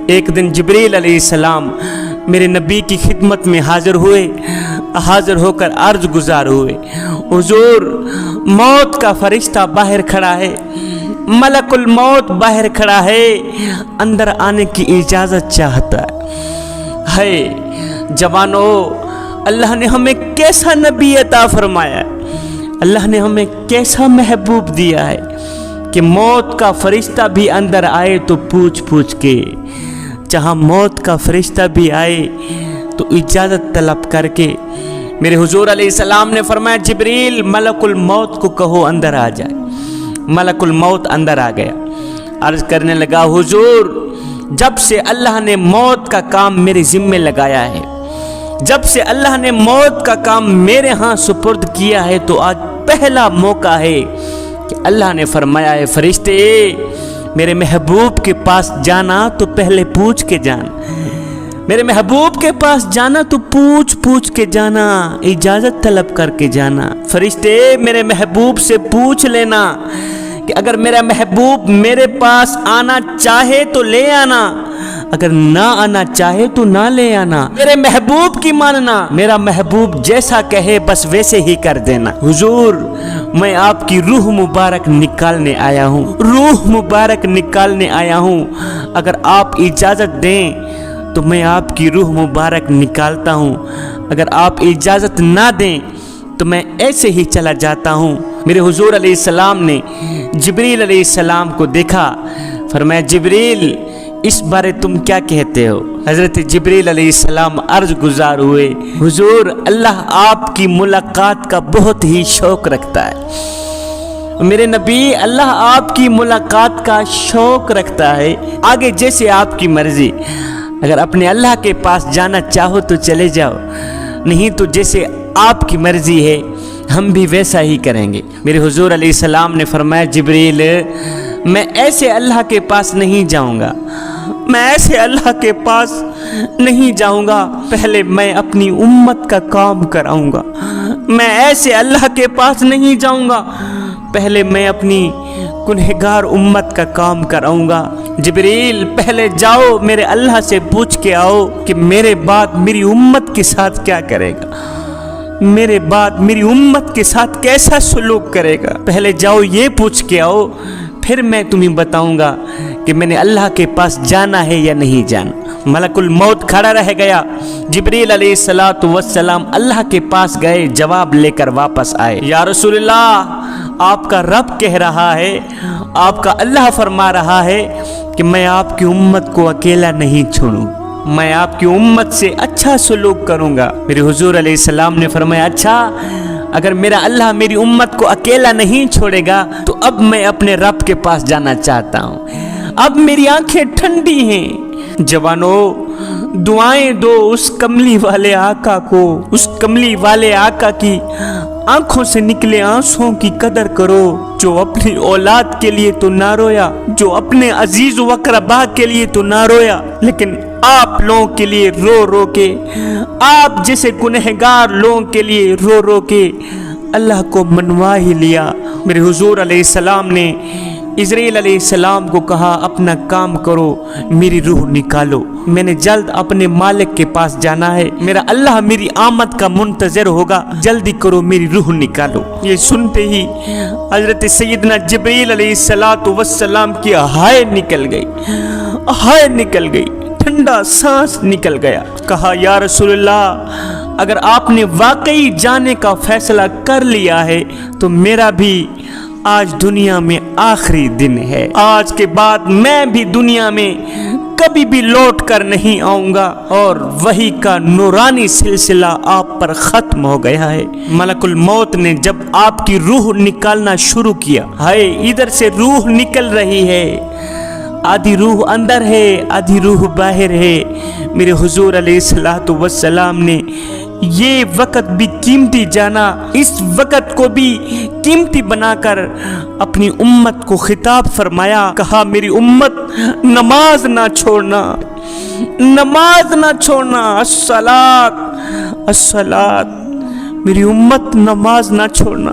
ایک دن جبریل علیہ السلام میرے نبی کی خدمت میں حاضر ہو کر عرض گزار ہوئے، حضور موت کا فرشتہ باہر کھڑا ہے، ملک الموت باہر کھڑا ہے، اندر آنے کی اجازت چاہتا ہے۔ جوانو، اللہ نے ہمیں کیسا نبی عطا فرمایا ہے، اللہ نے ہمیں کیسا محبوب دیا ہے کہ موت کا فرشتہ بھی اندر آئے تو پوچھ کے، جہاں موت کا فرشتہ بھی آئے تو اجازت طلب کر کے۔ میرے حضور علیہ السلام نے فرمایا، جبریل ملک الموت کو کہو اندر آ جائے۔ ملک الموت اندر آ گیا، عرض کرنے لگا، حضور جب سے اللہ نے موت کا کام میرے ذمے لگایا ہے، جب سے اللہ نے موت کا کام میرے ہاں سپرد کیا ہے، تو آج پہلا موقع ہے کہ اللہ نے فرمایا ہے، فرشتے میرے محبوب کے پاس جانا تو پہلے پوچھ کے جانا، میرے محبوب کے پاس جانا تو پوچھ کے جانا، اجازت طلب کر کے جانا۔ فرشتے میرے محبوب سے پوچھ لینا کہ اگر میرا محبوب میرے پاس آنا چاہے تو لے آنا، اگر نہ آنا چاہے تو نہ لے آنا، میرے محبوب کی ماننا، میرا محبوب جیسا کہے بس ویسے ہی کر دینا۔ حضور میں آپ کی روح مبارک نکالنے آیا ہوں، روح مبارک نکالنے آیا ہوں، اگر آپ اجازت دیں تو میں آپ کی روح مبارک نکالتا ہوں، اگر آپ اجازت نہ دیں تو میں ایسے ہی چلا جاتا ہوں۔ میرے حضور علیہ السلام نے جبریل علیہ السلام کو دیکھا، فرمایا، جبریل اس بارے تم کیا کہتے ہو؟ حضرت جبریل علیہ السلام عرض گزار ہوئے، حضور اللہ آپ کی ملاقات کا بہت ہی شوق رکھتا ہے، میرے نبی اللہ آپ کی ملاقات کا شوق رکھتا ہے، آگے جیسے آپ کی مرضی، اگر اپنے اللہ کے پاس جانا چاہو تو چلے جاؤ، نہیں تو جیسے آپ کی مرضی ہے ہم بھی ویسا ہی کریں گے۔ میرے حضور علیہ السلام نے فرمایا، جبریل میں ایسے اللہ کے پاس نہیں جاؤں گا، میں ایسے اللہ کے پاس نہیں جاؤں گا، پہلے میں اپنی امت کا کام کراؤں گا، میں ایسے اللہ کے پاس نہیں جاؤں گا، پہلے میں اپنی گنہگار امت کا کام کراؤں گا۔ جبریل پہلے جاؤ میرے اللہ سے پوچھ کے آؤ کہ میرے بعد میری امت کے ساتھ کیا کرے گا، میرے بعد میری امت کے ساتھ کیسا سلوک کرے گا، پہلے جاؤ یہ پوچھ کے آؤ، پھر میں تمہیں بتاؤں گا کہ میں نے اللہ کے پاس جانا ہے یا نہیں جانا۔ ملک الموت کھڑا رہ گیا، جبریل علیہ السلام اللہ کے پاس گئے، جواب لے کر واپس آئے، یا رسول اللہ آپ کا رب کہہ رہا ہے، آپ کا اللہ فرما رہا ہے کہ میں آپ کی امت کو اکیلا نہیں چھوڑوں، میں آپ کی امت سے اچھا سلوک کروں گا۔ میرے حضور علیہ السلام نے فرمایا، اچھا اگر میرا اللہ میری امت کو اکیلا نہیں چھوڑے گا تو اب میں اپنے رب کے پاس جانا چاہتا ہوں، اب میری آنکھیں ٹھنڈی ہیں۔ جوانو دعائیں دو اس کملی والے آقا کو، اس کملی والے آقا کی آنکھوں سے نکلے آنسوں کی قدر کرو، جو اپنی اولاد کے لیے تو نہ رویا، جو اپنے عزیز و اقربا کے لیے تو نہ رویا، لیکن آپ لوگوں کے لیے رو رو کے، آپ جیسے گنہگار لوگوں کے لیے رو رو کے اللہ کو منوا ہی لیا۔ میرے حضور علیہ السلام نے اسرائیل علیہ السلام کو کہا، اپنا کام کرو، میری روح نکالو، میں نے جلد اپنے مالک کے پاس جانا ہے، میرا اللہ میری آمد کا منتظر ہوگا، جلدی کرو میری روح نکالو۔ یہ سنتے ہی حضرت سیدنا جبریل علیہ السلام کی ہائے نکل گئی، ٹھنڈا سانس نکل گیا، کہا، یا رسول اللہ اگر آپ نے واقعی جانے کا فیصلہ کر لیا ہے تو میرا بھی آج دنیا میں آخری دن ہے، آج کے بعد میں بھی دنیا میں کبھی بھی لوٹ کر نہیں آؤں گا، اور وحی کا نورانی سلسلہ آپ پر ختم ہو گیا ہے۔ ملک الموت نے جب آپ کی روح نکالنا شروع کیا، ہائے ادھر سے روح نکل رہی ہے، آدھی روح اندر ہے آدھی روح باہر ہے۔ میرے حضور علیہ السلام نے یہ وقت بھی قیمتی جانا، اس وقت کو بھی قیمتی بنا کر اپنی امت کو خطاب فرمایا، کہا، میری امت نماز نہ چھوڑنا، نماز نہ چھوڑنا، الصلاۃ، میری امت نماز نہ چھوڑنا۔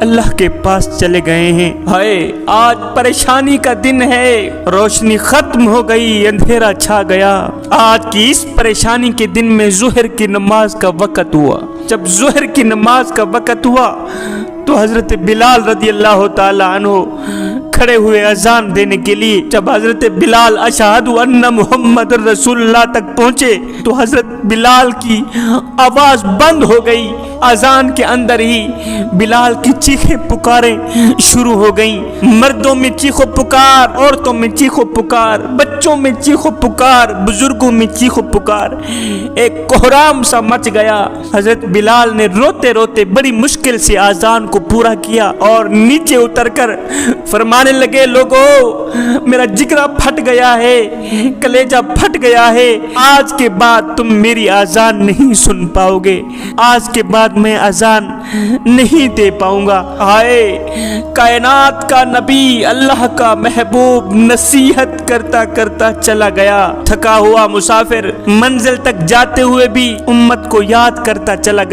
اللہ کے پاس چلے گئے ہیں۔ ہائے آج پریشانی کا دن ہے، روشنی ختم ہو گئی، اندھیرا چھا گیا۔ آج کی اس پریشانی کے دن میں ظہر کی نماز کا وقت ہوا۔ جب ظہر کی نماز کا وقت ہوا تو حضرت بلال رضی اللہ تعالی عنہ کھڑے ہوئے اذان دینے کے لیے۔ جب حضرت بلال اشہد ان محمد رسول اللہ تک پہنچے تو حضرت بلال کی آواز بند ہو گئی۔ اذان کے اندر ہی بلال کی چیخیں پکاریں شروع ہو گئیں۔ مردوں میں چیخو پکار، عورتوں میں چیخو پکار، بچوں میں چیخو پکار، بزرگوں میں چیخو پکار، ایک کوہرام سا مچ گیا۔ حضرت بلال نے روتے روتے بڑی مشکل سے اذان کو پورا کیا اور نیچے اتر کر فرمانے لگے، لوگو میرا جگرا پھٹ گیا ہے، کلیجہ پھٹ گیا ہے، آج کے بعد تم میری اذان نہیں سن پاؤ گے، آج کے بعد میں اذان نہیں دے پاؤں گا۔ ہائے کائنات کا نبی، اللہ کا محبوب نصیحت کرتا کرتا چلا گیا۔ تھکا ہوا مسافر منزل تک جاتے ہوئے بھی امت کو یاد کرتا چلا گیا۔